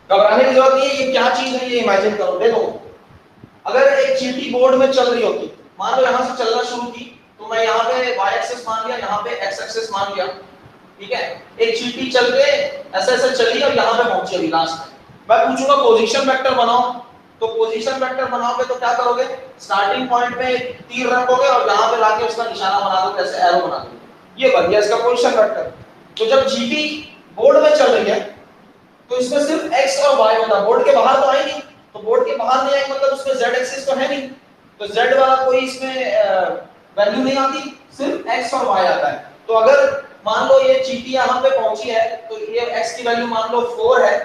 घबराने की जरूरत नहीं है, ये क्या चीज है ये इमेजिन करो। देखो अगर एक चींटी बोर्ड में चल रही होती, मान लो यहां से चलना शुरू की, तो मैं यहाँ पे y एक्सिस मान लिया, यहाँ पे x एक्सिस मान लिया, ठीक है। एक चींटी चल के ऐसे ऐसे चली और यहाँ पे पहुंच गई लास्ट में। मैं पूछूंगा पोजीशन वेक्टर बनाओ, तो पोजीशन वेक्टर बनाओगे तो क्या करोगे, स्टार्टिंग पॉइंट पे तीर रखोगे और यहाँ पे लाके उसका निशाना बना दो, ऐसे एरो बना दो, ये बन गया इसका पोजीशन वेक्टर। तो जब चींटी बोर्ड में चल रही है तो इसमें सिर्फ x और y होता है, बोर्ड के बाहर तो आई नहीं, तो बोर्ड के बाहर नहीं आई मतलब उसमें z एक्सिस तो है नहीं, तो z वाला कोई इसमें वैल्यू नहीं आती, सिर्फ x और y आता है। तो अगर मान लो ये चींटी यहाँ पे पहुंची है तो ये x की वैल्यू मान लो 4 है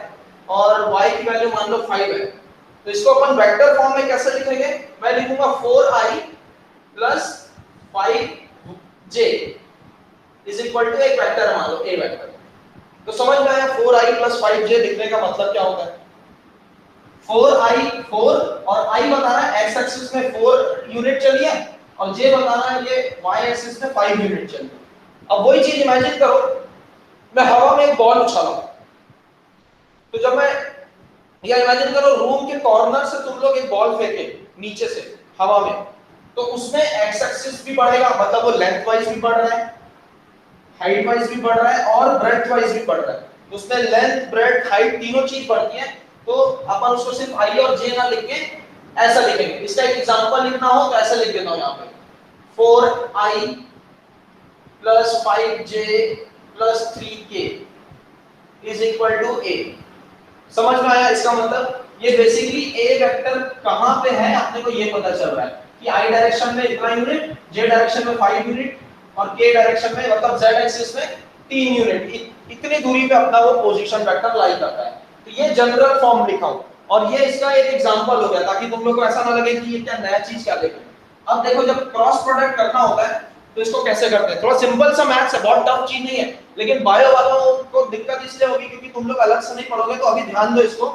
और y की वैल्यू मान लो 5 है, तो इसको अपन वेक्टर फॉर्म में कैसे लिखेंगे, मैं लिखूंगा 4i plus 5j is equal to एक वेक्टर मान लो a वेक्टर। तो समझ में आया 4i प्लस 5j लिखने का मतलब क्या होता है। 4i 4 और i बताना है x एक्सिस में 4 यूनिट चली है और j बताना है ये y एक्सिस में 5 यूनिट चली है। अब वही चीज इमेजिन करो, मैं हवा में एक बॉल उछाला, तो जब मैं या इमेजिन करो रूम के कॉर्नर से तुम लोग एक बॉल फेंके नीचे से हवा में, तो उसमें x एक्सिस भी बढ़ेगा, मतलब वो लेंथ वाइज भी बढ़ रहा है, हाइट वाइज भी बढ़ रहा है और ब्रेड्थ वाइज भी बढ़ रहा है। तो उसमें लेंथ ब्रेड्थ हाइट तीनों चीज बढ़ती है, तो अपन उसको सिर्फ i और j ना लिख के ऐसा लिखेंगे। इसका एक एग्जांपल लिखना हो तो ऐसा लिख देता हूं यहाँ पे 4i plus 5j plus 3k is equal to a। समझ में आया इसका मतलब, ये बेसिकली a वेक्टर कहां पे है अपने को ये पता चल रहा है कि i डायरेक्शन में इतना यूनिट, j डायरेक्शन में 5 यूनिट और k डायरेक्शन में मतलब z एक्सिस में 3 यूनिट, इतनी दूरी पे अपना वो पोजीशन वेक्टर लाई करता है। तो ये जनरल फॉर्म लिखा हो और ये इसका एक एग्जांपल हो गया ताकि तुम लोग को ऐसा ना लगे कि ये क्या नया चीज क्या देख रहे हैं। अब देखो जब क्रॉस प्रोडक्ट करना होता है तो इसको कैसे करते हैं, थोड़ा सिंपल सा मैथ्स है, बहुत टफ चीज नहीं है, लेकिन बायो वालों को दिक्कत इसलिए होगी क्योंकि तुम लोग अलग से नहीं पढ़ोगे। तो अभी ध्यान दो इसको,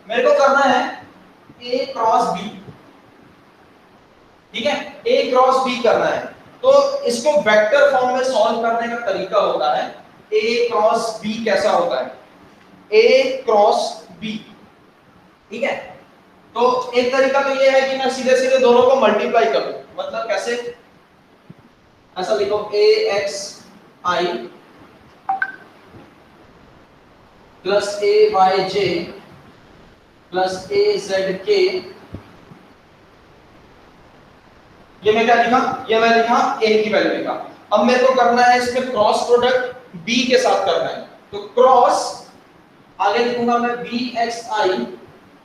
मेरे को करना है a क्रॉस b, ठीक है, a क्रॉस b करना है। तो इसको वेक्टर फॉर्म में सॉल्व करने का तरीका होता है a क्रॉस b कैसा होता है, a क्रॉस b, ठीक है। तो एक तरीका तो ये है कि मैं सीधे सीधे दोनों को मल्टीप्लाई कर दूं, मतलब कैसे, ऐसा लिखो axi plus ayj plus azk, ये मैं क्या लिखा, ये मैं लिखा a की वैल्यू लिखा। अब मेरे को करना है इसमें क्रॉस प्रोडक्ट b के साथ करना है, तो क्रॉस आगे लिखूंगा मैं bxi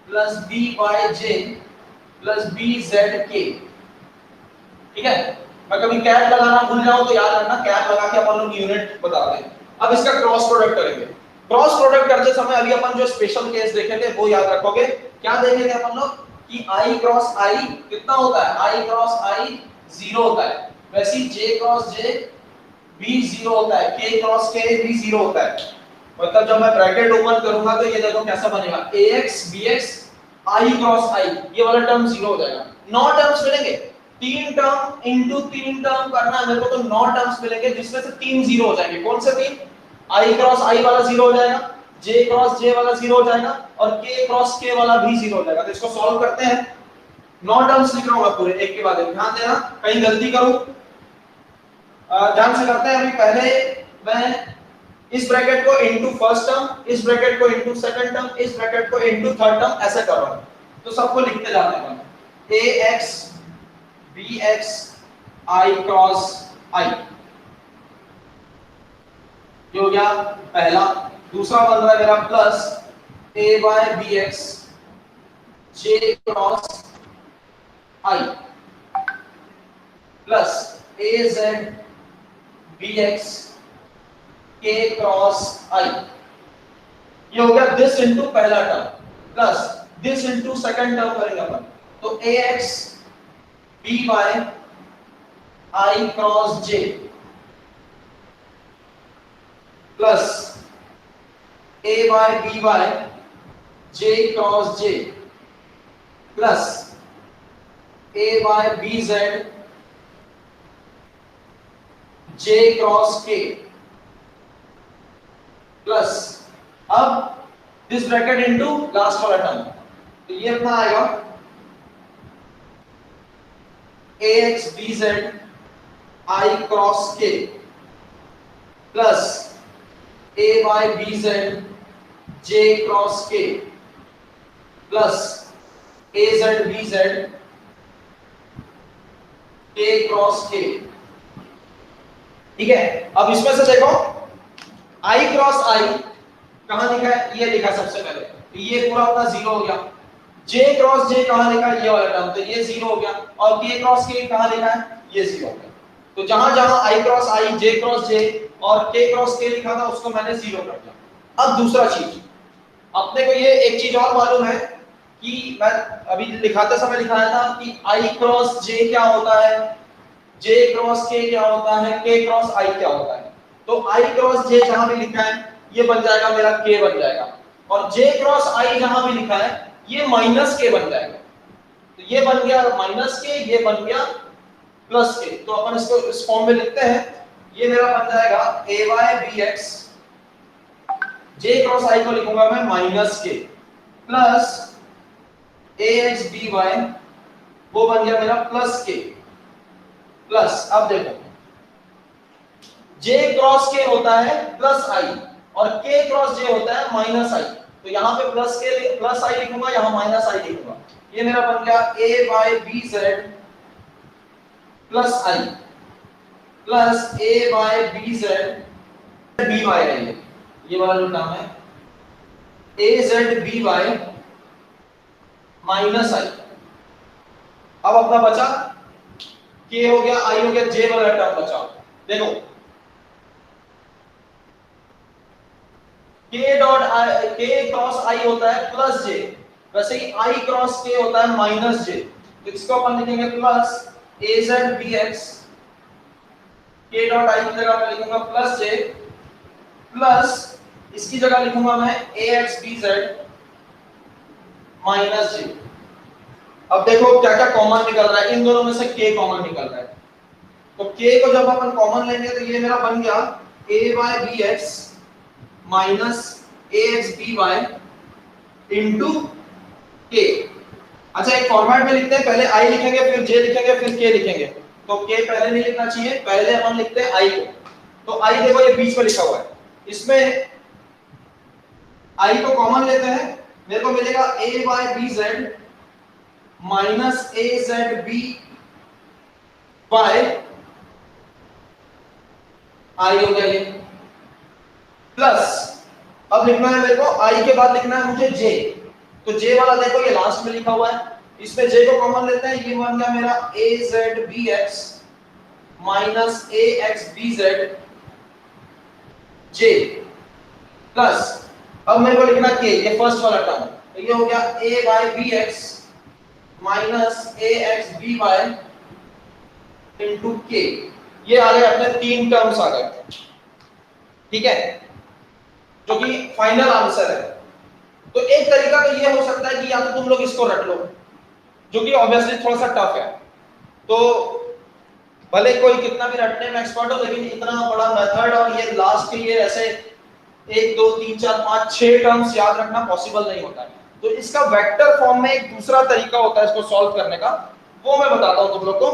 plus byj plus bzk, ठीक है। मैं कभी कैप लगाना भूल जाऊं तो याद रखना कैप लगा के अपन लोग यूनिट बता दें। अब इसका क्रॉस प्रोडक्ट करेंगे, क्रॉस प्रोडक्ट करते समय अभी अपन जो स्पेशल केस देखे थे वो याद रखोगे। क्या देखे थे अपन लोग कि i क्रॉस i कितना होता है, i क्रॉस i 0 होता है, वैसे ही j क्रॉस j भी 0 होता है, k क्रॉस k भी 0 होता है। मतलब जब मैं ब्रैकेट ओपन करूंगा तो ये देखो कैसा बनेगा, ax bx i cross i, ये वाला टर्म 0 हो जाएगा। 9 टर्म्स मिलेंगे, 3 टर्म इनटू 3 टर्म करना है मेरे को, तो 9 टर्म्स मिलेंगे जिसमें से 3 0 हो जाएंगे। कौन से 3? i क्रॉस i वाला 0 हो जाएगा, j क्रॉस j वाला 0 हो जाएगा और k क्रॉस k वाला भी 0 हो जाएगा। तो इसको सॉल्व करते हैं। 9 टर्म्स लिख रहा हूं मैं पूरे एक के बाद एक, ध्यान देना कहीं गलती करूं। ध्यान से करते हैं। अभी पहले मैं इस ब्रैकेट को इनटू फर्स्ट टर्म, इस ब्रैकेट को इनटू सेकंड टर्म, इस ब्रैकेट को इनटू थर्ड टर्म, ऐसे कर रहा हूं। तो सबको लिखते जाते हैं। ax bx i cross i, ये हो गया पहला। दूसरा बन रहा है मेरा plus a by bx j cross i plus az bx k cross i, ये हो गया दिस इनटू पहला term plus this into second term करेंगे अपन। तो ax by i cross j plus a by b by j cross j plus a by bz j cross k plus अब this bracket into last वाला term, तो ये अपना आएगा ax bz i cross k plus a by bz j cross k plus az bz k cross k। ठीक है, अब इसमें से देखो i क्रॉस i कहां लिखा है, ये लिखा सबसे पहले, तो ये पूरा अपना 0 हो गया। j क्रॉस j कहां लिखा है, ये वाला टर्म, तो ये 0 हो गया। और k क्रॉस k कहां लिखा है, ये 0 हो गया। तो जहां जहां i cross i j cross j और k क्रॉस k लिखा था उसको मैंने 0 कर दिया। अब दूसरा चीज, अपने को ये एक चीज और मालूम है कि मैं अभी लिखाते समय लिखाया था कि i क्रॉस j क्या होता है, j क्रॉस k क्या होता है, k क्रॉस i क्या होता है। तो i क्रॉस j जहां भी लिखा है ये बन जाएगा मेरा k बन जाएगा, और j क्रॉस i जहां भी लिखा है ये माइनस k बन जाएगा। तो ये बन गया माइनस k, ये बन गया प्लस k। तो अपन इसको इस फॉर्म में लिखते हैं, ये मेरा बन जाएगा ay bx, j cross i को लिखूंगा मैं minus k plus ax by, वो बन गया मेरा प्लस k प्लस, अब देखो j क्रॉस k होता है प्लस i और k क्रॉस j होता है माइनस i। तो यहाँ पे प्लस k प्लस i लिखूंगा, यहाँ माइनस i लिखूंगा। ये मेरा बन गया a by bz plus i plus a by bz b by है, ये वाला जो टर्म है az b by minus i। अब अपना बचा k हो गया, i हो गया, j वाला टर्म बचा। देखो k dot i, k cross i होता है प्लस j, वैसे ही i क्रॉस k होता है माइनस j। तो इसको अपन लिखेंगे plus az bx, k dot i की जगह मैं लिखूंगा प्लस j प्लस इसकी जगह लिखूंगा मैं ax bz माइनस j। अब देखो क्या क्या कॉमन निकल रहा है, इन दोनों में से k कॉमन निकल रहा है। तो k को जब अपन कॉमन लेंगे तो ये मेरा बन गया a by bx minus ax by into k। अच्छा एक फॉर्मेट में लिखते हैं, पहले i लिखेंगे फिर j लिखेंगे फिर k लिखेंगे। तो k पहले नहीं लिखना चाहिए, पहले अपन लिखते हैं i को। तो i देखो ये बीच में लिखा हुआ है, इसमें i को कॉमन लेते हैं, मेरे को मिलेगा a by bz minus az b by i हो गया ये प्लस, अब लिखना है मेरे को i के बाद लिखना है मुझे j। तो j वाला देखो ये लास्ट में लिखा हुआ है, इसमें j को कॉमन लेते हैं, ये बन गया मेरा az bx minus ax bz j plus अब मेरे को लिखना के, ये फर्स्ट वाला टर्म, तो ये हो गया a by bx minus ax by into k। ये आ गए अपने तीन टर्म्स आ गए, ठीक है, जो कि फाइनल आंसर है। तो एक तरीका तो ये हो सकता है कि या तो तुम लोग इसको रट लो, जो कि ऑब्वियसली थोड़ा सा टफ है, तो भले कोई कितना भी रटने में एक्सपर्ट हो, लेकिन इतना बड़ा मेथड और ये लास्ट के ये ऐसे 1 2 3 4 5 6 टर्म्स याद रखना पॉसिबल नहीं होता है। तो इसका वेक्टर फॉर्म में एक दूसरा तरीका होता है इसको सॉल्व करने का, वो मैं बताता हूं तुम लोग को।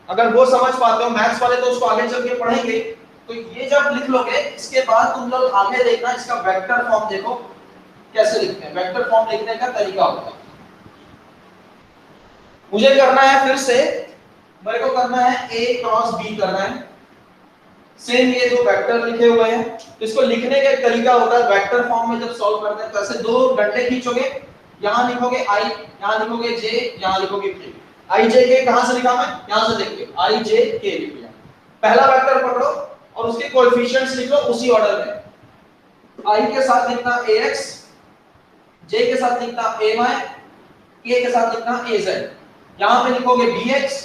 अगर वो समझ पाते हो मैथ्स वाले तो उसको आगे चल के पढ़ेंगे। तो ये जब लिख लोगे इसके बाद तुम लोग आगे देखना इसका वेक्टर फॉर्म देखो कैसे लिखते हैं। वेक्टर फॉर्म लिखने का तरीका होता है, मुझे करना है फिर से, मेरे को करना है a क्रॉस b करना है। सेम ये दो वेक्टर लिखे हुए हैं, तो इसको लिखने का एक तरीका होता है वेक्टर फॉर्म में जब सॉल्व करते हैं तो ऐसे दो डंडे खींचोगे, यहां लिखोगे i, यहां लिखोगे j, यहां लिखोगे k। i j k कहां से लिखा मैं, यहां से देख के i j k लिख लिया। पहला वेक्टर पकड़ो और उसके कोएफिशिएंट्स लिख लो उसी ऑर्डर में। i के साथ लिखना ax, j के साथ लिखना ay, k के साथ लिखना az। यहां पे लिखोगे bx,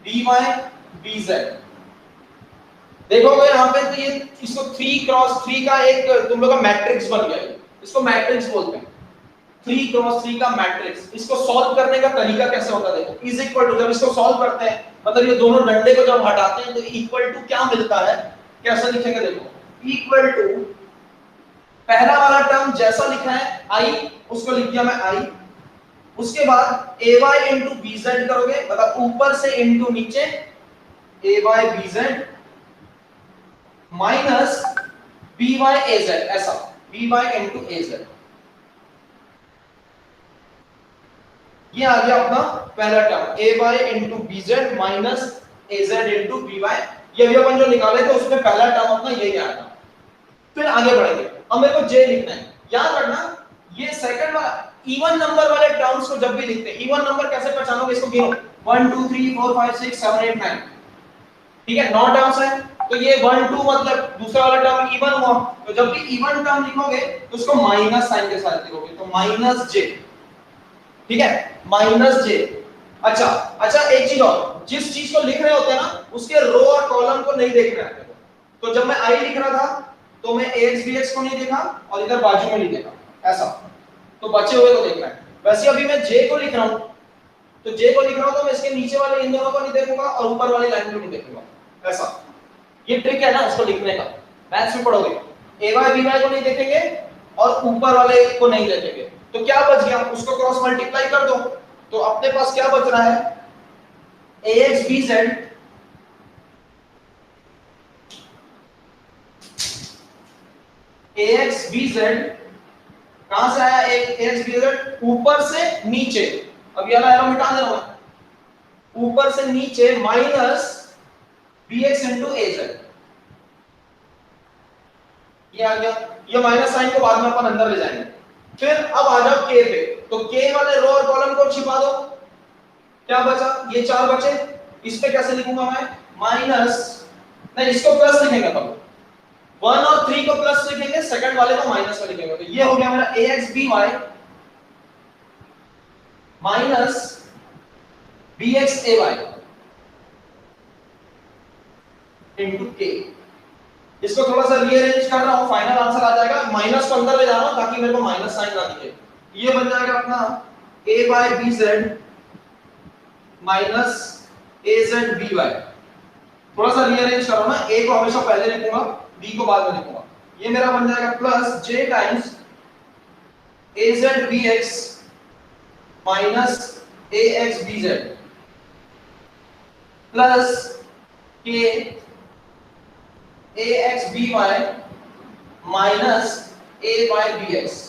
by, bz। देखोगे यहाँ पे तो ये इसको 3 क्रॉस 3 का एक तुम लोग का मैट्रिक्स बन गया है, इसको मैट्रिक्स बोलते हैं, 3 क्रॉस 3 का मैट्रिक्स। इसको सॉल्व करने का तरीका कैसे होता है देखो, इज इक्वल टू, जब इसको सॉल्व करते हैं मतलब ये दोनों डंडे को जब हटाते हैं तो इक्वल टू क्या मिलता है, कैसे लिखेंगे देखो, इक्वल टू पहला वाला टर्म जैसा लिखा है i, उसको लिख दिया मैं i, उसके बाद ay into bz करोगे, मतलब ऊपर से into नीचे ay bz minus by az, ऐसा by into az। ये आ गया अपना पहला term ay into bz minus az into by। ये भी अपन जो निकाले थे उसमें पहला टर्म अपना यही आया था। फिर आगे बढ़ेंगे, अब मेरे को j लिखना है। याद रखना ये सेकंड वाला इवन नंबर वाले टर्म्स को जब भी लिखते हैं, इवन नंबर कैसे पहचानोगे, इसको गिनो 1 2 3 4 5 6 7 8 9, ठीक है, 9 टर्म्स हैं, तो ये 1 2 मतलब दूसरा वाला टर्म इवन हुआ। तो जब भी इवन टर्म लिखोगे तो उसको माइनस साइन के साथ लिखोगे, तो माइनस j, ठीक है, माइनस j। अच्छा एक चीज और, जिस चीज को लिख रहे होते हैं ना उसके रो और कॉलम को नहीं देख रहे हैं। तो जब मैं i लिख रहा था तो मैं ax bx को नहीं देखा और इधर बाजू में नहीं देखा, ऐसा, तो बचे हुए को देखना है। वैसे अभी मैं j को लिख रहा हूं, तो j को लिख रहा हूं तो मैं इसके नीचे वाले इन दोनों को नहीं देखूंगा और ऊपर वाली लाइन को नहीं देखूंगा, ऐसा। ये ट्रिक है ना उसको लिखने का, मैथ्स में पढ़ोगे, ay by को नहीं देखेंगे और ऊपर वाले को नहीं देखेंगे। तो क्या बच गया, उसको क्रॉस मल्टीप्लाई कर दो, तो अपने पास क्या बच रहा है, ax bz ax bz कहां से आया, एक ax bz ऊपर से नीचे, अब ये वाला एरो मिटा देना मैं, ऊपर से नीचे माइनस bx into az, ये आ गया। ये माइनस साइन को बाद में अपन अंदर ले जाएंगे। फिर अब आ जाओ k पे, तो k वाले रो और कॉलम को छिपा दो, क्या बचा, ये 4 बचे। इस पे कैसे लिखूंगा मैं, माइनस, नहीं इसको प्लस लिखेंगे, तब 1 और 3 को प्लस लिखेंगे, सेकंड वाले को माइनस में लिखेंगे। तो ये हो गया मेरा ax by minus bx ay into k। इसको थोड़ा सा रीअरेंज कर रहा हूं, फाइनल आंसर आ जाएगा, माइनस को अंदर ले जा रहा हूं ताकि मेरे को माइनस साइन ना दिखे। ये बन जाएगा अपना a by bz minus az by। थोड़ा सा रीअरेंज कर रहा हूं ना, a को हमेशा पहले लिखूंगा, b को बाद में लिखूंगा। ये मेरा बन जाएगा plus j times az bx minus ax bz plus k ax by minus a by bx।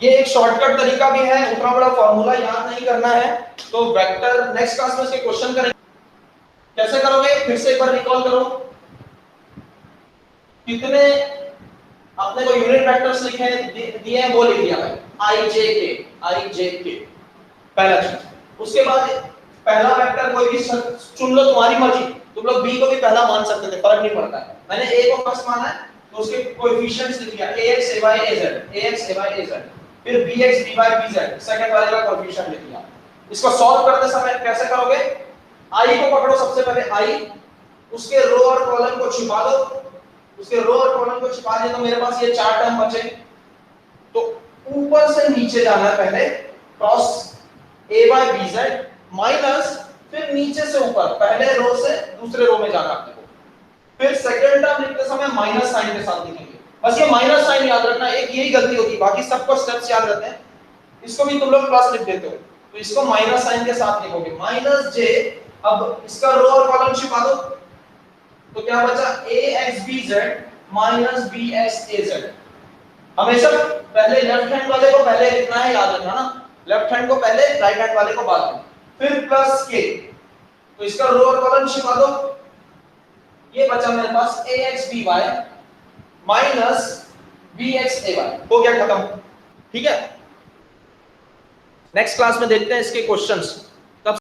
ये एक शॉर्टकट तरीका भी है, उतना बड़ा फॉर्मूला याद नहीं करना है। तो वेक्टर नेक्स्ट क्लास में इसके क्वेश्चन करेंगे, कैसे करोगे फिर से एक बार रिकॉल करो। कितने अपने को यूनिट वेक्टर्स लिखे दिए हैं वो लिख दिया है, i j k पहला चीज। उसके बाद पहला वेक्टर कोई भी चुन लो, तुम्हारी मर्जी, तुम लोग b को भी पहला मान सकते थे, फर्क नहीं पड़ता है। मैंने a को फर्स्ट माना है, तो उसके कोएफिशिएंट्स लिख दिया ax ay az, फिर bx by bz सेकंड वाले का कोएफिशिएंट लिख दिया। इसको सॉल्व करते समय कैसे करोगे? i को पकड़ो सबसे पहले i, उसके रो और कॉलम को छिपा दो, उसके रो और कॉलम को छिपा दिया तो मेरे पास ये चार टर्म बचे। तो ऊपर से नीचे जाना है पहले, cross a by bz minus फिर नीचे से ऊपर, पहले रो से दूसरे रो में जाना आपको। फिर सेकंड टर्म लिखते समय माइनस साइन के साथ लिखेंगे। बस ये माइनस साइन याद रखना, एक यही गलती होती है, बाकी सबको स्टेप्स याद रहते हैं। इसको भी तुम लोग प्लस लिख देते हो, तो इसको माइनस साइन के साथ लिखोगे, माइनस जे। अब इसका रो और कॉलम छिपा दो, तो क्या बचा axbz माइनस bxaz। हमेशा पहले लेफ्ट हैंड वाले को पहले लिखना है, याद रखना ना, लेफ्ट हैंड को पहले, राइट हैंड वाले को बाद में। फिर प्लस के, तो इसका रो और कॉलम छिपा दो, ये बचा मेरे पास axby माइनस bxay। हो गया खत्म, ठीक है। नेक्स्ट क्लास में देखते हैं इसके क्वेश्चंस। तब